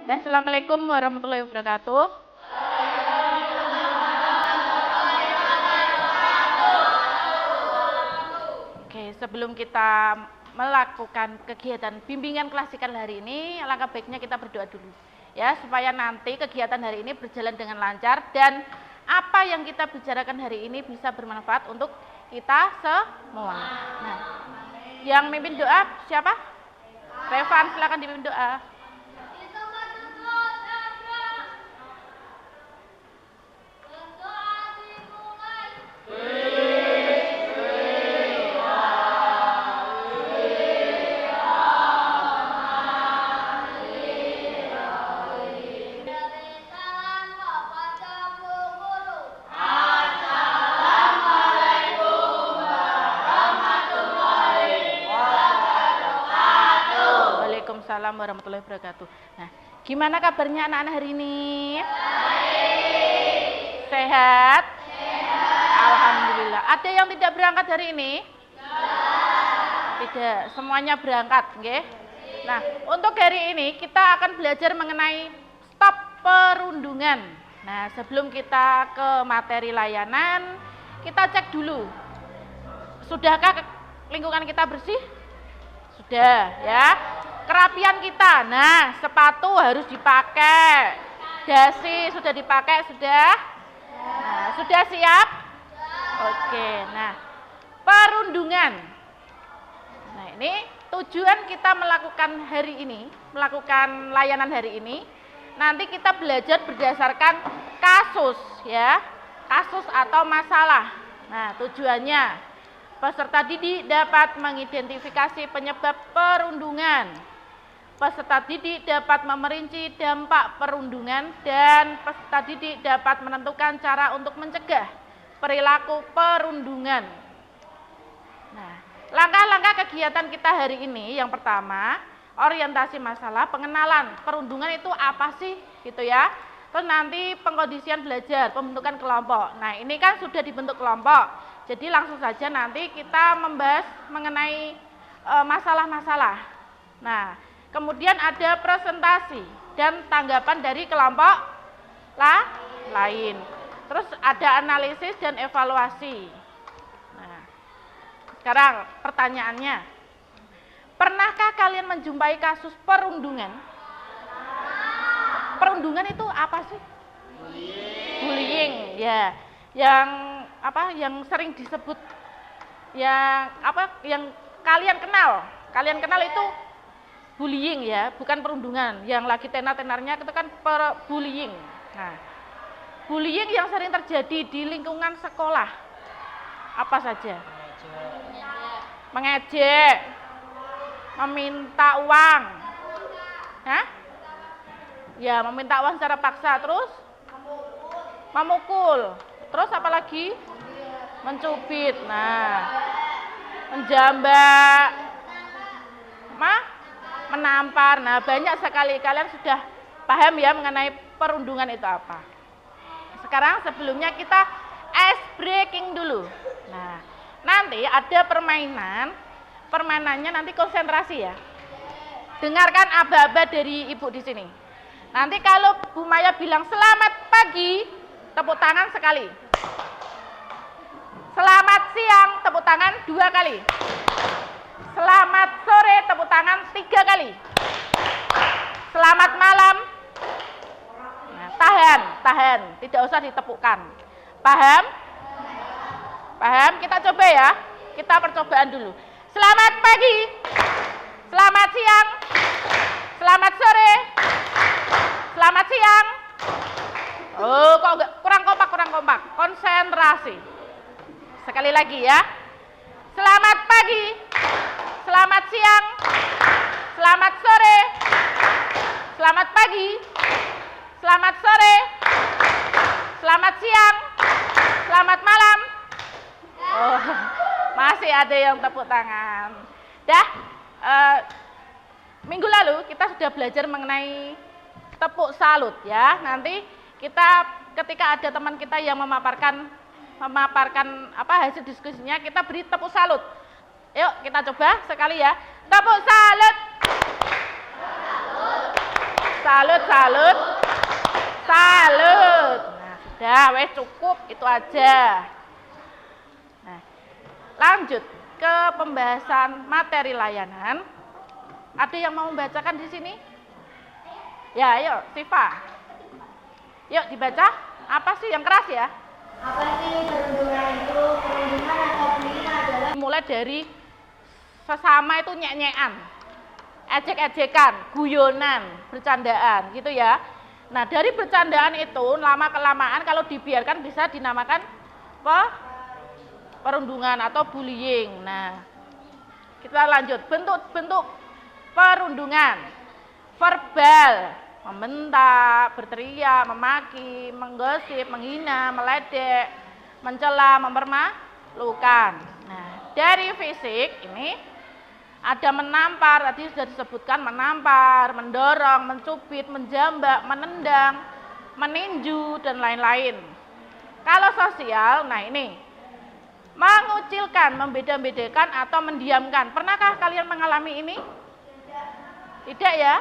Assalamualaikum warahmatullahi wabarakatuh. Oke, sebelum kita melakukan kegiatan bimbingan klasikal hari ini, alangkah baiknya kita berdoa dulu ya, supaya nanti kegiatan hari ini berjalan dengan lancar dan apa yang kita bicarakan hari ini bisa bermanfaat untuk kita semua. Nah, yang mimpin doa siapa? Revan, silakan dipimpin doa. Waalaikumsalam warahmatullahi wabarakatuh. Nah, gimana kabarnya anak-anak hari ini? Baik. Sehat? Sehat. Alhamdulillah. Ada yang tidak berangkat hari ini? Tidak. Semuanya berangkat, nggih? Nah, untuk hari ini kita akan belajar mengenai stop perundungan. Nah, sebelum kita ke materi layanan, kita cek dulu. Sudahkah lingkungan kita bersih? Sudah, ya. Kerapian kita, nah sepatu harus dipakai, dasi sudah dipakai, sudah? Nah, sudah siap? Oke, nah perundungan. Nah ini tujuan kita melakukan hari ini, melakukan layanan hari ini, nanti kita belajar berdasarkan kasus ya, kasus atau masalah. Nah tujuannya, peserta didik dapat mengidentifikasi penyebab perundungan. Peserta didik dapat memerinci dampak perundungan dan peserta didik dapat menentukan cara untuk mencegah perilaku perundungan. Nah, langkah-langkah kegiatan kita hari ini yang pertama, orientasi masalah, pengenalan perundungan itu apa sih gitu ya. Terus nanti pengkondisian belajar, pembentukan kelompok. Nah, ini kan sudah dibentuk kelompok. Jadi langsung saja nanti kita membahas mengenai masalah-masalah. Nah, kemudian ada presentasi dan tanggapan dari kelompok lain. Terus ada analisis dan evaluasi. Nah, sekarang pertanyaannya, pernahkah kalian menjumpai kasus perundungan? Perundungan itu apa sih? Bullying, ya. Yang sering disebut yang kalian kenal itu bullying ya, bukan perundungan. Yang lagi tenar-tenarnya itu kan bullying. Nah, bullying yang sering terjadi di lingkungan sekolah apa saja? Mengejek, meminta uang, ya meminta uang secara paksa, terus memukul, terus apalagi? Mencubit, nah, menjambak, menampar. Nah, banyak sekali kalian sudah paham ya mengenai perundungan itu apa. Sekarang sebelumnya kita ice breaking dulu. Nah, nanti ada permainannya nanti konsentrasi ya. Dengarkan aba-aba dari ibu di sini. Nanti kalau Bu Maya bilang selamat pagi, tepuk tangan sekali. Selamat siang, tepuk tangan 2 kali. Selamat sore, tepuk tangan 3 kali. Selamat malam. Nah, tahan, tidak usah ditepukkan. Paham? Paham? Kita coba ya. Kita percobaan dulu. Selamat pagi. Selamat siang. Selamat sore. Selamat siang. Oh, kok enggak kurang kompak. Konsentrasi. Sekali lagi ya. Selamat pagi. Selamat siang. Selamat sore. Selamat pagi. Selamat sore. Selamat siang. Selamat malam. Oh, masih ada yang tepuk tangan. Minggu lalu kita sudah belajar mengenai tepuk salut ya. Nanti kita ketika ada teman kita yang memaparkan hasil diskusinya, kita beri tepuk salut. Yuk kita coba sekali ya. Tepuk salut. Salut, salut. Salut. Nah, sudah, wes cukup itu aja. Nah, lanjut ke pembahasan materi layanan. Ada yang mau membacakan di sini? Ya, ayo, Siva. Yuk dibaca. Apa sih yang keras ya? Apa sih perundungan itu? Perundungan atau bullying adalah Mulai dari sesama itu nyek-nyekan, ejek-ejekan, guyonan, bercandaan gitu ya. Nah, dari bercandaan itu lama-kelamaan kalau dibiarkan bisa dinamakan perundungan atau bullying. Nah, kita lanjut. Bentuk-bentuk perundungan. Verbal, membentak, berteriak, memaki, menggosip, menghina, meledek, mencela, mempermalukan. Nah, dari fisik ini ada menampar, tadi sudah disebutkan menampar, mendorong, mencubit, menjambak, menendang, meninju, dan lain-lain. Kalau sosial, nah ini, mengucilkan, membeda-bedakan, atau mendiamkan. Pernahkah kalian mengalami ini? Tidak ya?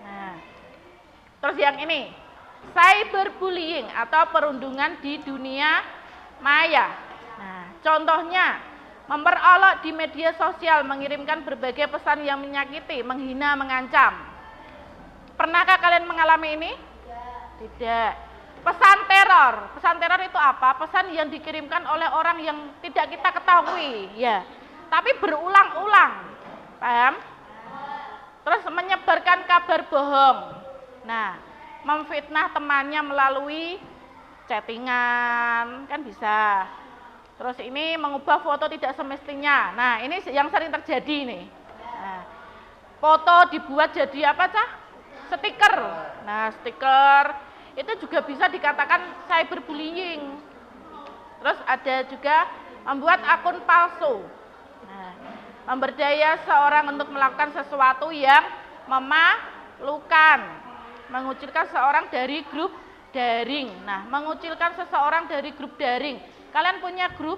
Nah, terus yang ini, cyberbullying atau perundungan di dunia maya. Nah, contohnya, memperolok di media sosial, mengirimkan berbagai pesan yang menyakiti, menghina, mengancam. Pernahkah kalian mengalami ini? Tidak. Pesan teror. Pesan teror itu apa? Pesan yang dikirimkan oleh orang yang tidak kita ketahui, ya. Tapi berulang-ulang. Paham? Terus menyebarkan kabar bohong. Nah, memfitnah temannya melalui chattingan, kan bisa. Terus ini mengubah foto tidak semestinya. Nah, ini yang sering terjadi nih. Nah, foto dibuat jadi apa, Cah? Stiker. Nah, stiker itu juga bisa dikatakan cyberbullying. Terus ada juga membuat akun palsu. Nah, memberdaya seorang untuk melakukan sesuatu yang memalukan. Mengucilkan seorang dari grup daring. Nah, mengucilkan seseorang dari grup daring. Kalian punya grup?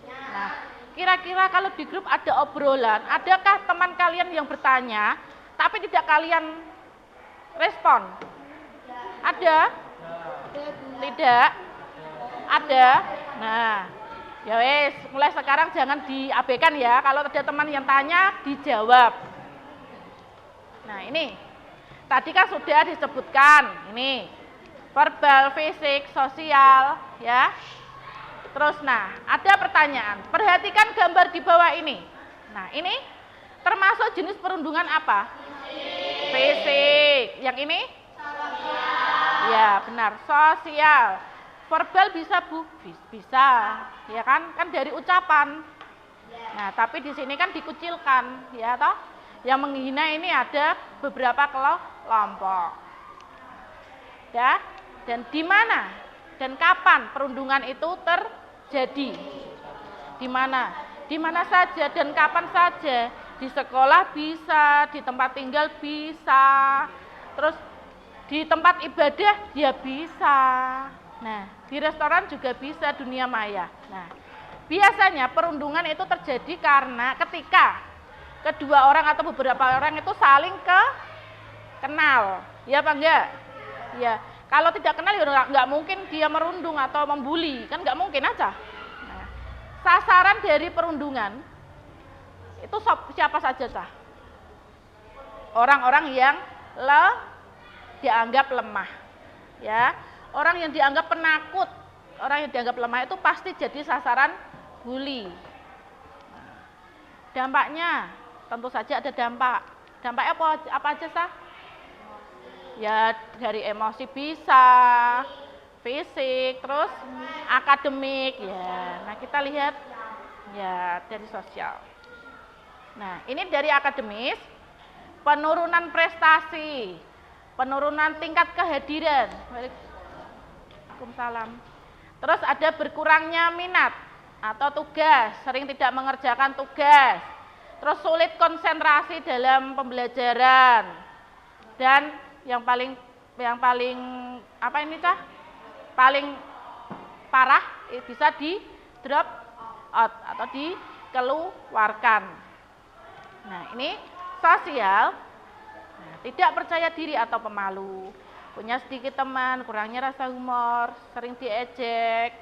Nah, kira-kira kalau di grup ada obrolan, adakah teman kalian yang bertanya, tapi tidak kalian respon? Ada? Tidak? Ada? Nah, ya wes, mulai sekarang jangan diabaikan ya. Kalau ada teman yang tanya, dijawab. Nah, ini tadi kan sudah disebutkan. Ini verbal, fisik, sosial, ya. Terus, nah, ada pertanyaan. Perhatikan gambar di bawah ini. Nah, ini termasuk jenis perundungan apa? Fisik. Yang ini? Sosial. Ya, benar. Sosial. Verbal bisa, Bu? Bisa. Ya kan? Kan dari ucapan. Nah, tapi di sini kan dikucilkan, ya toh? Yang menghina ini ada beberapa kelompok. Ya. Dan di mana dan kapan perundungan itu terjadi? Di mana? Di mana saja dan kapan saja? Di sekolah bisa, di tempat tinggal bisa. Terus di tempat ibadah dia bisa. Nah, di restoran juga bisa, dunia maya. Nah, biasanya perundungan itu terjadi karena ketika kedua orang atau beberapa orang itu saling kenal. Ya apa enggak? Ya, kalau tidak kenal ya enggak mungkin dia merundung atau membuli, kan enggak mungkin aja. Nah, sasaran dari perundungan itu siapa saja, Cah? Orang-orang yang dianggap lemah. Ya. Orang yang dianggap penakut, orang yang dianggap lemah itu pasti jadi sasaran bully. Dampaknya, tentu saja ada dampak. Dampaknya apa aja, Sah? Ya, dari emosi bisa, fisik, terus akademik, ya. Nah, kita lihat ya dari sosial. Nah, ini dari akademis, penurunan prestasi, penurunan tingkat kehadiran. Waalaikumsalam. Terus ada berkurangnya minat atau tugas, sering tidak mengerjakan tugas. Terus sulit konsentrasi dalam pembelajaran. Dan yang paling apa ini, Cah? Paling parah bisa di drop out atau dikeluarkan. Nah, ini sosial. Nah, tidak percaya diri atau pemalu, punya sedikit teman, kurangnya rasa humor, sering diejek,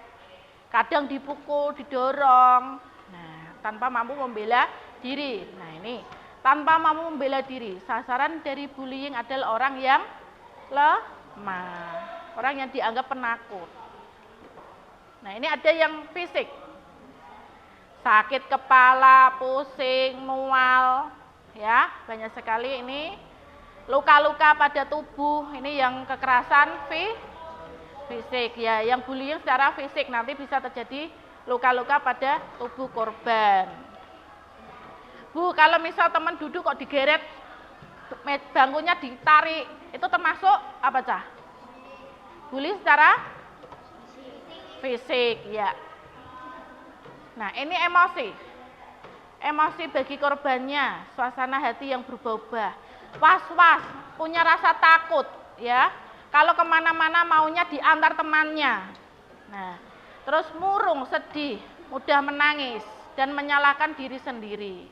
kadang dipukul, didorong, nah, tanpa mampu membela diri. Nah, ini tanpa mampu membela diri, sasaran dari bullying adalah orang yang lemah, orang yang dianggap penakut. Nah, ini ada yang fisik, sakit kepala, pusing, mual, ya, banyak sekali ini. Luka-luka pada tubuh, ini yang kekerasan fisik, ya, yang bullying secara fisik, nanti bisa terjadi luka-luka pada tubuh korban. Bu, kalau misal teman duduk kok digeret, bangkunya ditarik, itu termasuk apa, Cah? Bully secara fisik, ya. Nah, ini emosi. Emosi bagi korbannya, suasana hati yang berubah-ubah, was-was, punya rasa takut, ya. Kalau kemana-mana maunya diantar temannya. Nah, terus murung, sedih, mudah menangis, dan menyalahkan diri sendiri.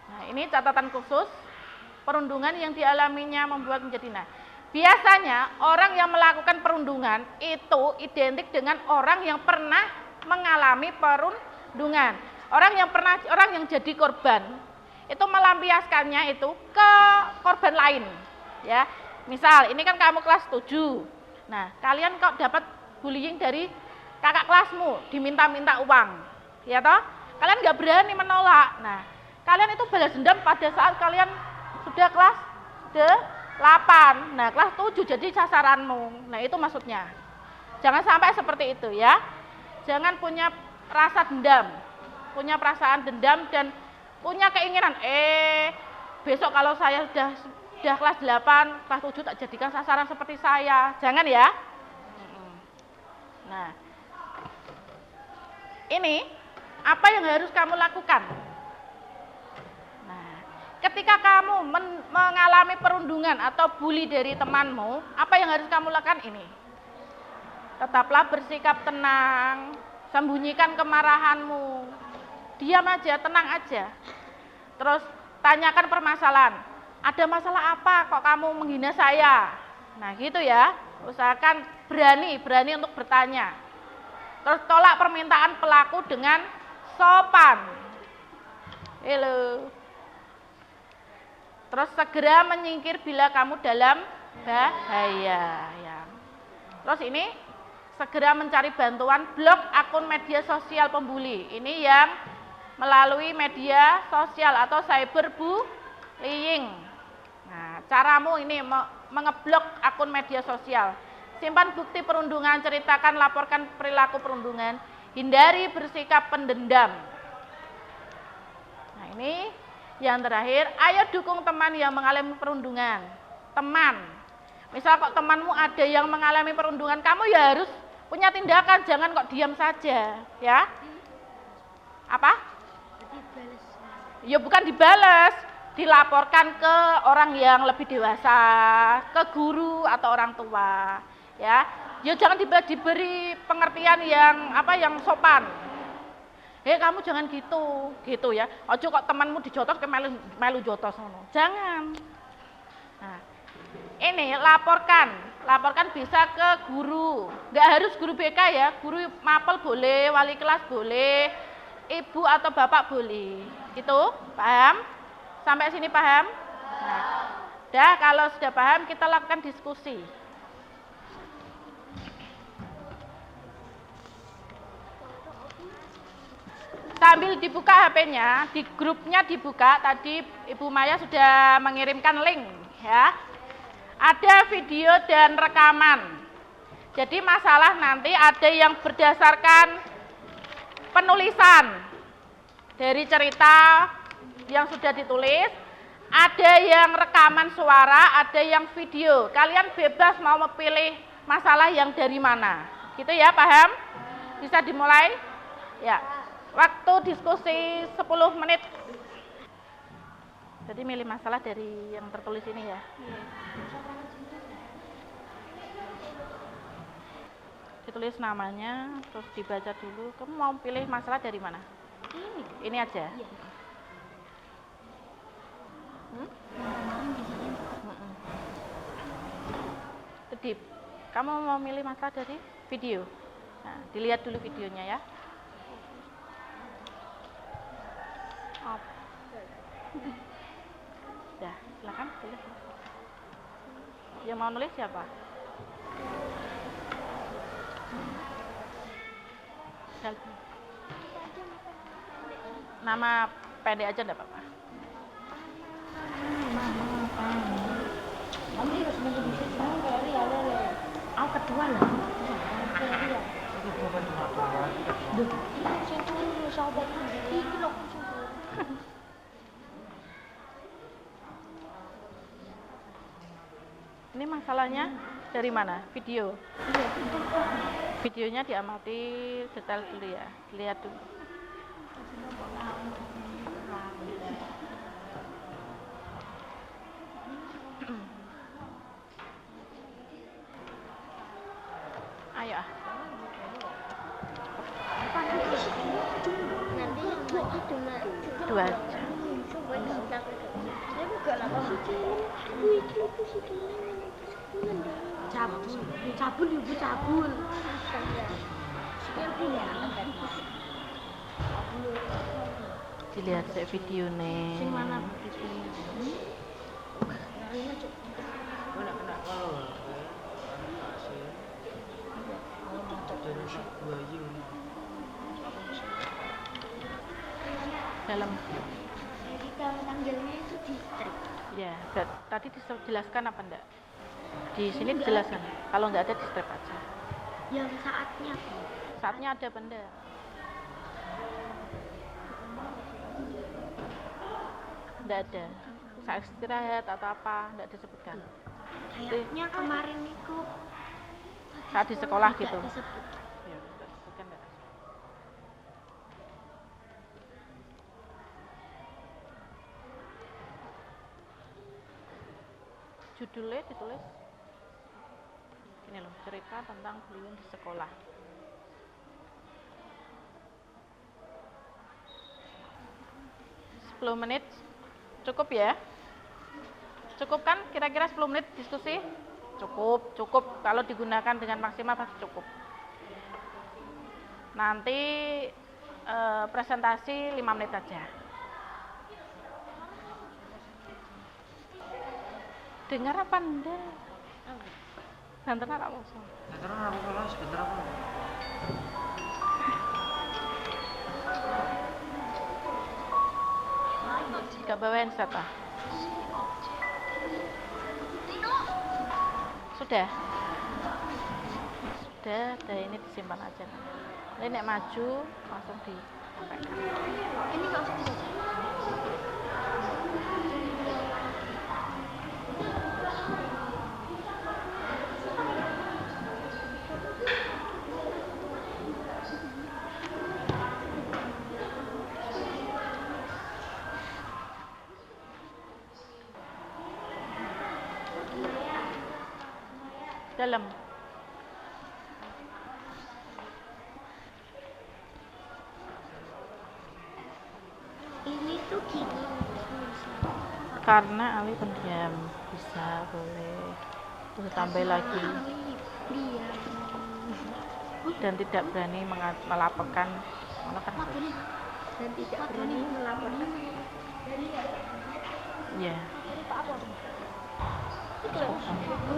Nah, ini catatan khusus, perundungan yang dialaminya membuat menjadi. Nah, biasanya orang yang melakukan perundungan itu identik dengan orang yang pernah mengalami perundungan. Orang yang jadi korban itu melampiaskannya itu ke korban lain, ya. Misal ini kan kamu kelas 7. Nah, kalian kok dapat bullying dari kakak kelasmu, diminta-minta uang, ya toh? Kalian nggak berani menolak. Nah, kalian itu balas dendam pada saat kalian sudah kelas 8. Nah, kelas 7 jadi sasaranmu. Nah, itu maksudnya. Jangan sampai seperti itu, ya. Jangan punya rasa dendam, punya perasaan dendam dan punya keinginan, besok kalau saya sudah kelas 8, kelas 7 tak jadikan sasaran seperti saya. Jangan, ya. Nah, ini apa yang harus kamu lakukan? Ketika kamu mengalami perundungan atau bully dari temanmu, apa yang harus kamu lakukan ini? Tetaplah bersikap tenang, sembunyikan kemarahanmu, diam aja, tenang aja. Terus tanyakan permasalahan, ada masalah apa kok kamu menghina saya? Nah, gitu ya, usahakan berani untuk bertanya. Terus tolak permintaan pelaku dengan sopan. Halo. Terus segera menyingkir bila kamu dalam bahaya, ya. Terus ini segera mencari bantuan, blok akun media sosial pembuli. Ini yang melalui media sosial atau cyberbullying. Nah, caramu ini mengeblok akun media sosial. Simpan bukti perundungan, ceritakan, laporkan perilaku perundungan, hindari bersikap pendendam. Nah, ini yang terakhir, ayo dukung teman yang mengalami perundungan. Teman, misal kok temanmu ada yang mengalami perundungan, kamu ya harus punya tindakan, jangan kok diam saja, ya. Apa? Ya bukan dibalas, dilaporkan ke orang yang lebih dewasa, ke guru atau orang tua, ya. Ya jangan diberi pengertian yang sopan. Kamu jangan gitu ya. Ojo kok temanmu dijotos ke melu jotos ngono. Jangan. Nah, ini laporkan bisa ke guru. Nggak harus guru BK ya, guru mapel boleh, wali kelas boleh, ibu atau bapak boleh. Gitu, paham? Sampai sini paham? Nah, kalau sudah paham kita lakukan diskusi. Sambil dibuka HP-nya, di grupnya dibuka, tadi Ibu Maya sudah mengirimkan link, ya. Ada video dan rekaman. Jadi masalah nanti ada yang berdasarkan penulisan dari cerita yang sudah ditulis, ada yang rekaman suara, ada yang video. Kalian bebas mau memilih masalah yang dari mana. Gitu ya, paham? Bisa dimulai? Ya. Waktu diskusi 10 menit. Jadi milih masalah dari yang tertulis ini ya. Ditulis namanya, terus dibaca dulu. Kamu mau pilih masalah dari mana? Ini aja. Iya. Adip, kamu mau milih masalah dari video? Nah, dilihat dulu videonya ya. Ya, silakan tulis. Yang mau nulis siapa? Nama pendek aja enggak apa-apa. Aku kedua lah. Ini masalahnya dari mana? Video. Videonya diamati detail dulu ya. Lihat dulu. Ayo. Nanti yang maju cuma 2 aja. cabul ibu cabul. Dilihat saya video nih. Sing mana? Dalam Jadi kalau tanggalnya itu distrik. ya, tadi dijelaskan apa enggak? Di sini dijelaskan. Kalau enggak ada di strip aja. Yang saatnya Saatnya ada apa enggak? Enggak ada. Saat istirahat atau apa, enggak disebutkan. kayaknya kemarin itu Saat di sekolah tidak gitu. disebut. Ya, enggak disebutkan enggak. Judulnya ditulis ini loh, cerita tentang bullying di sekolah. Sepuluh menit cukup ya? Cukup kan kira-kira 10 menit diskusi? Cukup. Kalau digunakan dengan maksimal pasti cukup. Nanti presentasi 5 menit aja. Dengar apa enggak? Banten apa kosong? Sebentar aku kelas, sebentar aku. Gak bawa handset ah? Sudah? Sudah, ini disimpan aja. Ini nek maju langsung disampaikan. Ini nggak usah dibaca. Dalam. Ini tuh gini. Karena Ali pendiam, bisa boleh tambah lagi Iya. dan tidak berani melaporkan. Dan tidak berani melaporkan. Ya.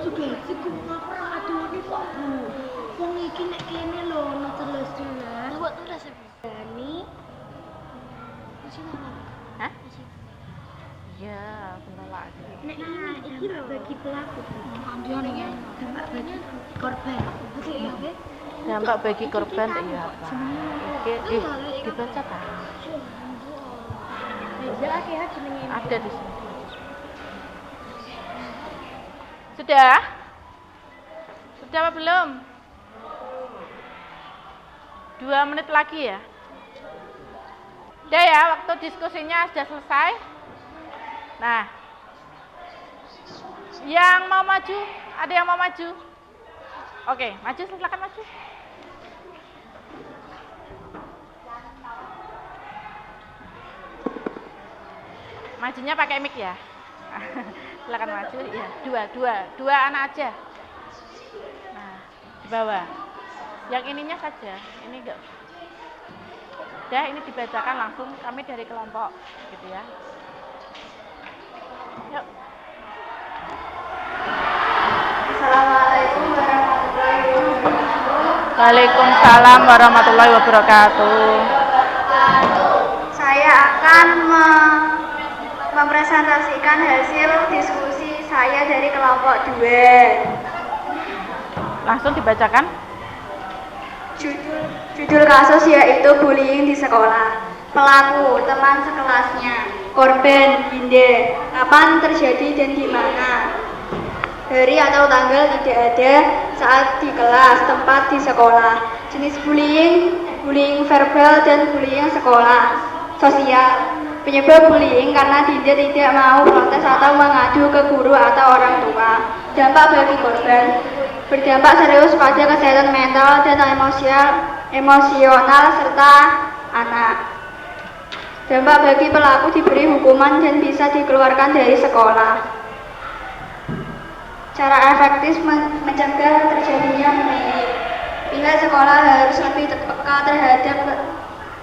Sudah sih ku ngapa aduh kok Bu. Wong iki nek kene lho ono jelas-jelas. Coba tulis ya. Berani. Hah? Iya, benar lagi. Nek iki bagi pelaku. Dampak bagi korban. Betul ya, Be? Dampak bagi korban iya apa? Oke, dibaca tak? Ada di sini. Sudah? Sudah apa belum? 2 menit lagi ya? Udah ya, waktu diskusinya sudah selesai. Nah, yang mau maju, ada yang mau maju? Oke, maju, silakan maju. Majunya pakai mic ya. Silakan maju, ya. Dua anak aja. Di bawah. Yang ininya saja. Ini enggak. Udah, ini dibacakan langsung kami dari kelompok gitu ya. Yuk. Assalamualaikum warahmatullahi wabarakatuh. Waalaikumsalam warahmatullahi wabarakatuh. Saya akan mempresentasikan hasil diskusi saya dari kelompok 2. Langsung dibacakan. Judul kasus yaitu bullying di sekolah. Pelaku, teman sekelasnya. Korban, Binde. Kapan terjadi dan di mana? Hari atau tanggal tidak ada saat di kelas, tempat di sekolah. Jenis bullying, bullying verbal dan bullying sekolah. Sosial. Penyebab bullying karena Dinda tidak mau protes atau mengadu ke guru atau orang tua. Dampak bagi korban. Berdampak serius pada kesehatan mental dan emosional serta anak. Dampak bagi pelaku diberi hukuman dan bisa dikeluarkan dari sekolah. Cara efektif mencegah terjadinya bullying. Pihak sekolah harus lebih peka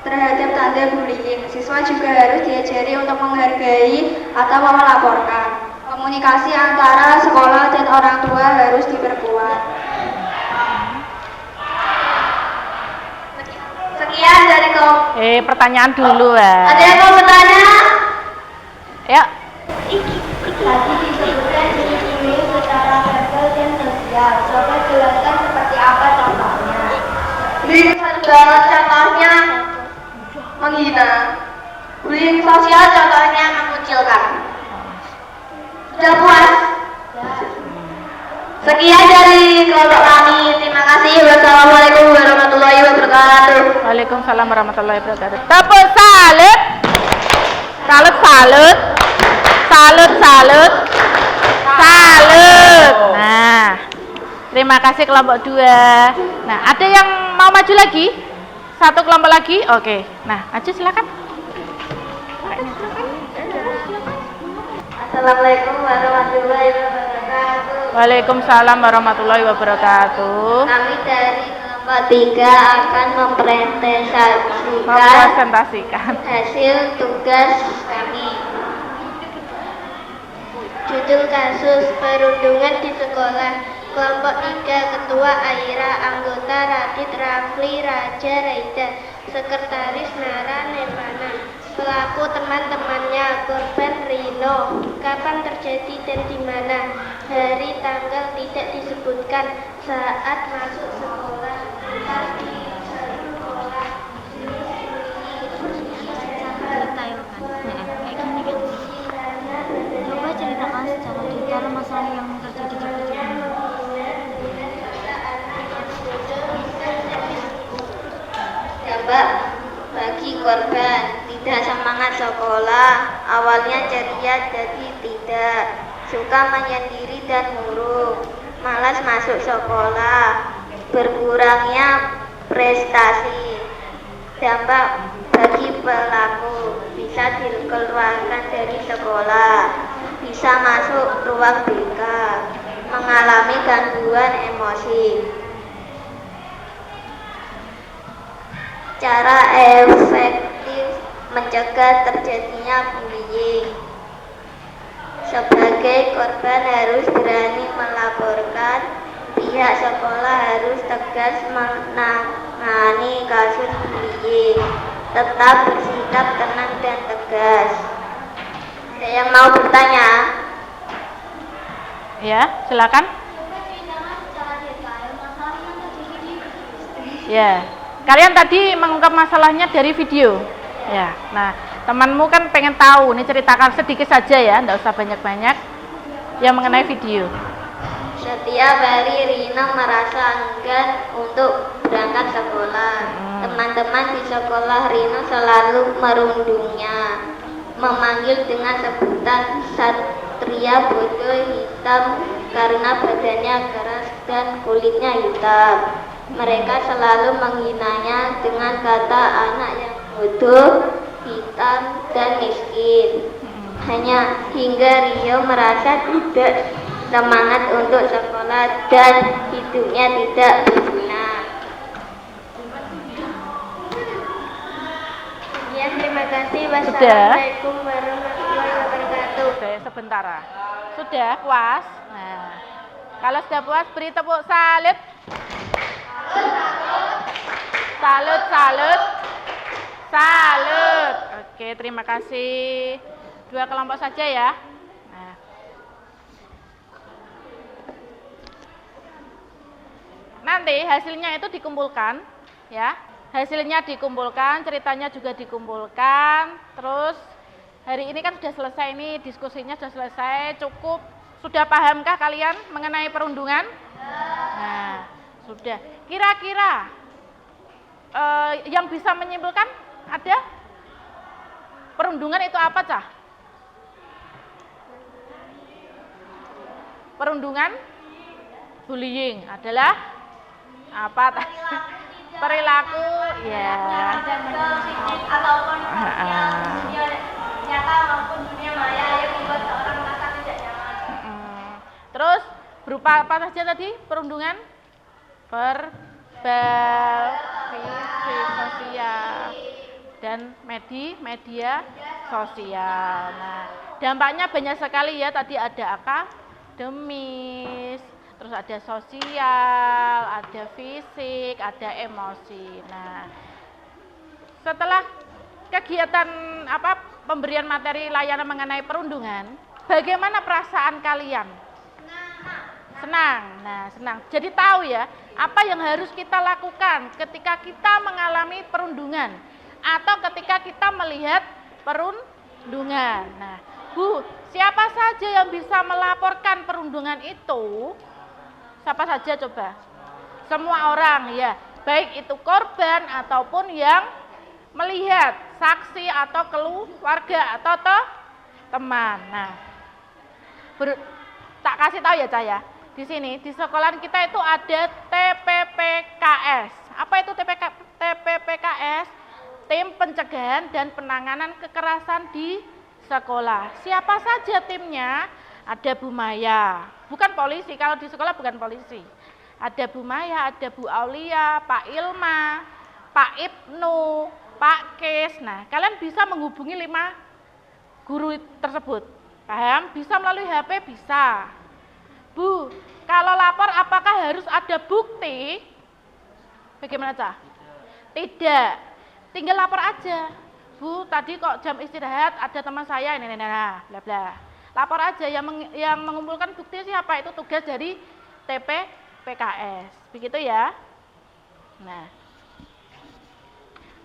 terhadap tanda bullying. Siswa juga harus diajari untuk menghargai atau melaporkan. Komunikasi antara sekolah dan orang tua harus diperkuat. Sekian dari kau. Pertanyaan dulu ya. Ada yang mau bertanya? Ya. Tadi disebutkan jenis bullying secara verbal dan sosial. Coba jelaskan seperti apa contohnya. Bullying verbal contohnya menghina. Bullying sosial contohnya mengucilkan. Sudah puas? Sekian dari kelompok kami. Terima kasih. Wassalamualaikum warahmatullahi wabarakatuh. Waalaikumsalam warahmatullahi wabarakatuh. Tepuk salut. Salut, salut. Salut, salut. Salut. Nah, terima kasih kelompok 2. Nah, ada yang mau maju lagi? Satu kelompok lagi? Oke. Nah, maju silakan. Assalamualaikum warahmatullahi wabarakatuh. Waalaikumsalam warahmatullahi wabarakatuh. Kami dari kelompok 3 akan Mempresentasikan hasil tugas kami. Judul kasus perundungan di sekolah. Kelompok 3 Ketua Aira, anggota Radit Rafli Raja Raida, Sekretaris Nara Nirvana. Pelaku teman-temannya, korban Rino. Kapan terjadi dan di mana? Hari, tanggal tidak disebutkan. Saat masuk sekolah, tas di sekolah. Coba ceritakan secara detail masalah yang terjadi di video ini. Dampak bagi korban, tidak semangat sekolah, awalnya ceria jadi tidak, suka menyendiri dan murung, malas masuk sekolah, berkurangnya prestasi. Dampak bagi pelaku, bisa dikeluarkan dari sekolah, bisa masuk ruang BK, mengalami gangguan emosi. Cara efektif mencegah terjadinya bullying. Sebagai korban harus berani melaporkan, pihak sekolah harus tegas menangani kasus bullying, tetap bersikap tenang dan tegas. Ada yang mau bertanya? ya, silakan. Ya, kalian tadi mengungkap masalahnya dari video. Ya, nah temanmu kan pengen tahu, nih ceritakan sedikit saja ya, enggak usah banyak-banyak yang mengenai video. Setiap hari Rina merasa enggan untuk berangkat sekolah. Teman-teman di sekolah Rina selalu merundungnya, memanggil dengan sebutan Satria Bodoh Hitam karena badannya keras dan kulitnya hitam. Mereka selalu menghinanya dengan kata anak yang bodoh, hitam, dan miskin. Hanya hingga Rio merasa tidak semangat untuk sekolah dan hidupnya tidak berguna. Ya, terima kasih. Wassalamualaikum warahmatullahi wabarakatuh. Oke, sebentar. Sudah puas? Nah, kalau sudah puas beri tepuk salut. Salut, salut. Salut. Oke, terima kasih. 2 kelompok saja ya. Nah. Nanti hasilnya itu dikumpulkan ya. Hasilnya dikumpulkan, ceritanya juga dikumpulkan. Terus hari ini kan sudah selesai nih, diskusinya sudah selesai, cukup. Sudah pahamkah kalian mengenai perundungan? Nah, sudah. Kira-kira yang bisa menyimpulkan ada? Perundungan itu apa, Cah? Perundungan, bullying adalah apa? Perilaku, ya. Ataupun dunia nyata maupun dunia maya yang membuat seorang merasa tidak nyaman. Terus berupa apa saja tadi perundungan? Verbal, fisik, sosial, dan media sosial. Nah, dampaknya banyak sekali ya. Tadi ada akademis, terus ada sosial, ada fisik, ada emosi. Nah, setelah kegiatan pemberian materi layanan mengenai perundungan, bagaimana perasaan kalian? Senang. Nah, senang. Jadi tahu ya, apa yang harus kita lakukan ketika kita mengalami perundungan atau ketika kita melihat perundungan. Nah, Bu, siapa saja yang bisa melaporkan perundungan itu? Siapa saja coba? Semua orang ya, baik itu korban ataupun yang melihat, saksi atau keluarga atau teman. Nah, tak kasih tahu ya Caya. Di sini di sekolahan kita itu ada TPPKS. Apa itu TPPKS? Tim Pencegahan dan Penanganan Kekerasan di Sekolah. Siapa saja timnya? Ada Bu Maya. Bukan polisi, kalau di sekolah bukan polisi. Ada Bu Maya, ada Bu Aulia, Pak Ilma, Pak Ibnu, Pak Kes. Nah, kalian bisa menghubungi 5 guru tersebut. Paham? Bisa melalui HP, bisa. Bu, kalau lapor apakah harus ada bukti? Bagaimana, Cah? Tidak. Tinggal lapor aja. Bu, tadi kok jam istirahat ada teman saya ini, bla bla. Lapor aja, yang mengumpulkan bukti siapa? Itu tugas dari TPPKS. Begitu ya. Nah,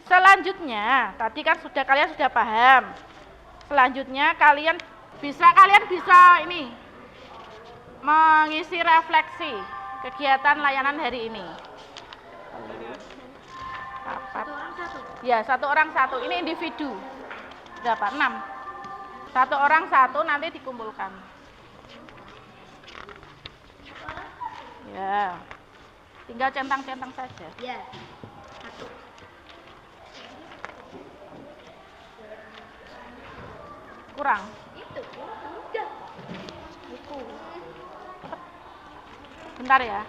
selanjutnya, tadi kan kalian sudah paham. Selanjutnya kalian bisa ini mengisi refleksi kegiatan layanan hari ini. Ya, 1 orang 1. Ini individu. Berapa? 6. 1 orang 1 nanti dikumpulkan. Ya. Tinggal centang-centang saja. Ya. Kurang. Itu. Udah. Buku. Bentar ya.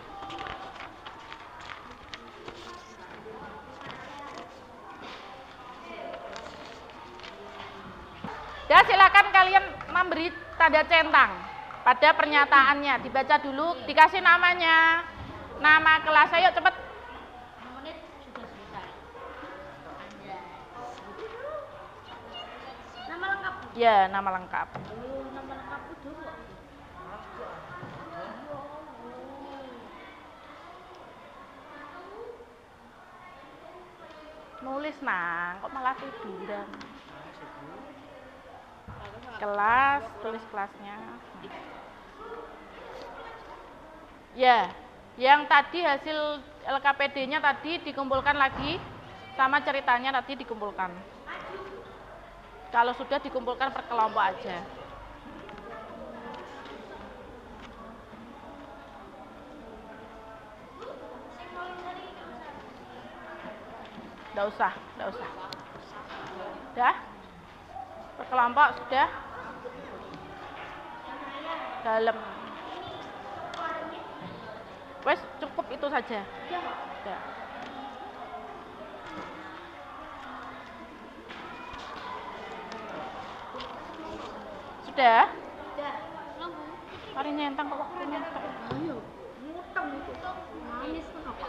Ya, silakan kalian memberi tanda centang pada pernyataannya. Dibaca dulu, dikasih namanya, nama kelas. Ayo cepet. Nama lengkap. Ya, nama lengkap. Nama lengkap dulu. Nulis nang, kok malah tiduran. Kelas, tulis kelasnya. Ya, yang tadi hasil LKPD-nya tadi dikumpulkan lagi, sama ceritanya tadi dikumpulkan. Kalau sudah dikumpulkan per kelompok aja. Nggak usah. Udah? Per kelompok sudah? Dalam. Wes cukup itu saja. Ya. Sudah? Sudah. Mari nyentang kok waktu nyentang. Ayo. Ngutang itu. Manis kenapa?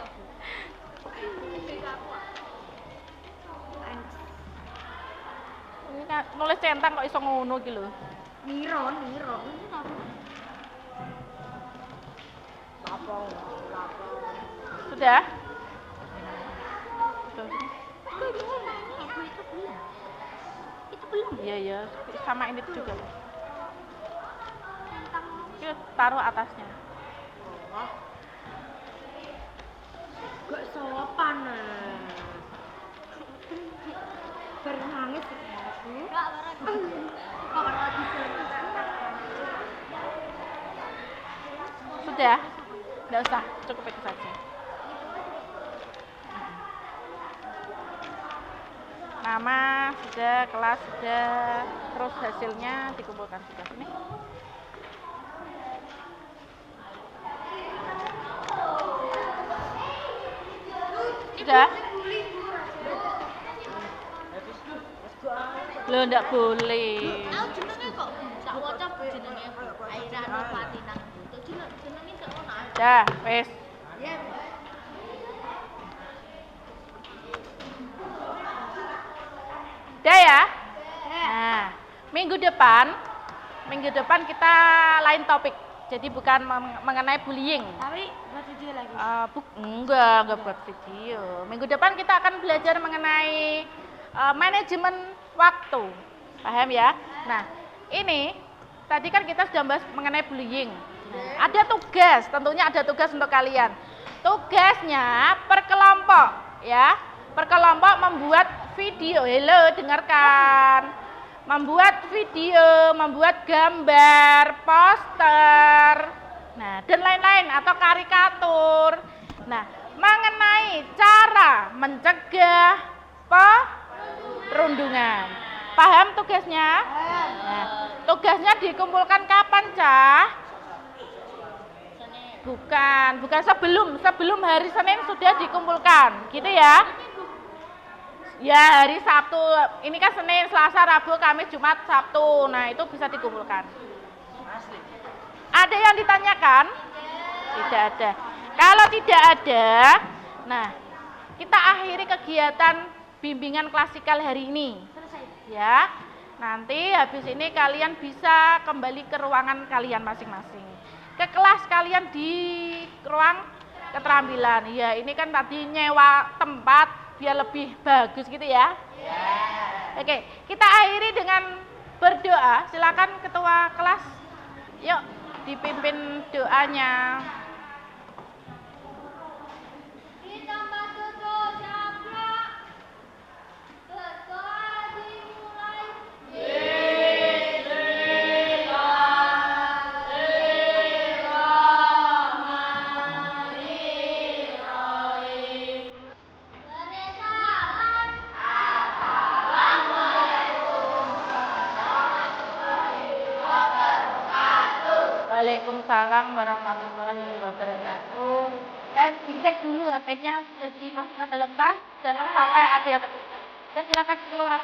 Ini kan nulis centang kok iso ngono iki lho. Miron. Sudah? Tuh. Itu belum. Iya, sama ini juga. Kita taruh atasnya. Gak sopan. Bernangis. Enggak, barang. Lagi Sudah? Nggak usah, cukup itu saja. Nama sudah, kelas sudah, terus hasilnya dikumpulkan sudah. Sini. Sudah? Loh, enggak boleh. Aku jenenge kok tak waca jenenge Aira Nurfatina. Jenenge gak ono. Dah, wes. Ya. Dah ya? Nah, minggu depan kita lain topik. Jadi bukan mengenai bullying. Tapi buat video lagi. Enggak buat video. Minggu depan kita akan belajar mengenai manajemen waktu. Paham ya? Nah, ini tadi kan kita sudah bahas mengenai bullying. Nah, ada tugas, tentunya ada tugas untuk kalian. Tugasnya per kelompok ya. Per kelompok membuat video. Halo, dengarkan. Membuat video, membuat gambar, poster, nah dan lain-lain atau karikatur. Nah, mengenai cara mencegah perundungan. Paham tugasnya? Nah, tugasnya dikumpulkan kapan, Cah? Bukan sebelum hari Senin sudah dikumpulkan, gitu ya? Ya, hari Sabtu. Ini kan Senin, Selasa, Rabu, Kamis, Jumat, Sabtu. Nah, itu bisa dikumpulkan. Ada yang ditanyakan? Tidak ada. Kalau tidak ada, nah, kita akhiri kegiatan bimbingan klasikal hari ini. Ya. Nanti habis ini kalian bisa kembali ke ruangan kalian masing-masing. Ke kelas kalian di ruang keterampilan. Ya, ini kan tadi nyewa tempat biar lebih bagus gitu ya. Oke, kita akhiri dengan berdoa. Silakan ketua kelas. Yuk, dipimpin doanya. Waalaikumsalam warahmatullahi wabarakatuh. Dan dicek dulu HP-nya sudah dimasukkan dalam tas, jangan sampai ada yang terbuka. Dan silakan keluar.